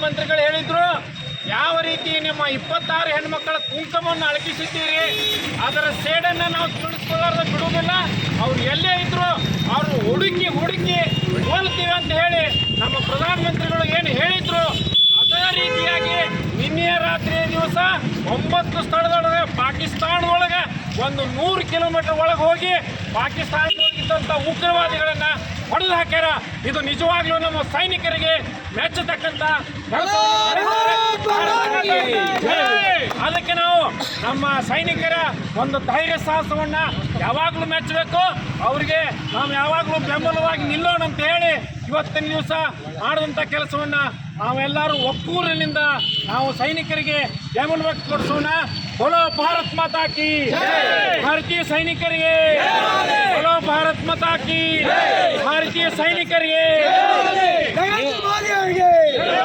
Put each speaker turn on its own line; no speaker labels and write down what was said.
ಮಂತ್ರಿಗಳು ಹೇಳಿದ್ರು, ಯಾವ ರೀತಿ ನಿಮ್ಮ 26 ಹೆಣ್ಮಕ್ಕಳ ಕುಂಕುಮವನ್ನು ಅಳಕಿಸಿದ್ದೀರಿ, ಅದರ ಸೇಡನ್ನು ನಾವು ತಿಳಿಸ್ಕೊಳ್ಳಾರ್ದ ಬಿಡುವುದಿಲ್ಲ. ಅವ್ರು ಎಲ್ಲೇ ಇದ್ರು ಅವ್ರು ಹುಡುಕಿ ಹೋಲ್ತೀವಿ ಅಂತ ಹೇಳಿ ನಮ್ಮ ಪ್ರಧಾನಮಂತ್ರಿಗಳು ಏನು ಹೇಳಿದ್ರು, ಅದೇ ರೀತಿಯಾಗಿ ನಿನ್ನೆಯ ರಾತ್ರಿಯ ದಿವಸ 9 ಸ್ಥಳದೊಳಗೆ ಪಾಕಿಸ್ತಾನದೊಳಗೆ ಒಂದು 100 ಕಿಲೋಮೀಟರ್ ಒಳಗೆ ಹೋಗಿ ಪಾಕಿಸ್ತಾನದೊಳಗಿದ್ದಂಥ ಉಗ್ರವಾದಿಗಳನ್ನು ಹೊಡೆದು ಹಾಕ್ಯಾರ. ಇದು ನಿಜವಾಗ್ಲೂ ನಮ್ಮ ಸೈನಿಕರಿಗೆ ಮೆಚ್ಚತಕ್ಕಂಥ ಅದಕ್ಕೆ ನಾವು ನಮ್ಮ ಸೈನಿಕರ ಒಂದು ಧೈರ್ಯ ಸಾಹಸವನ್ನ ಯಾವಾಗಲೂ ಮೆಚ್ಚಬೇಕು. ಅವರಿಗೆ ನಾವು ಯಾವಾಗಲೂ ಬೆಂಬಲವಾಗಿ ನಿಲ್ಲೋಣ ಅಂತ ಹೇಳಿ ಇವತ್ತಿನ ದಿವಸ ಮಾಡಿದಂಥ ಕೆಲಸವನ್ನ ನಾವೆಲ್ಲರೂ ಒಕ್ಕೂರಿನಿಂದ ನಾವು ಸೈನಿಕರಿಗೆ ಬೆಂಬಲ ವ್ಯಕ್ತಪಡಿಸೋಣ. बोलो भारत माता की, भारतीय सैनिकರಿಗೆ बोलो भारत माता की, भारतीय सैनिकರಿಗೆ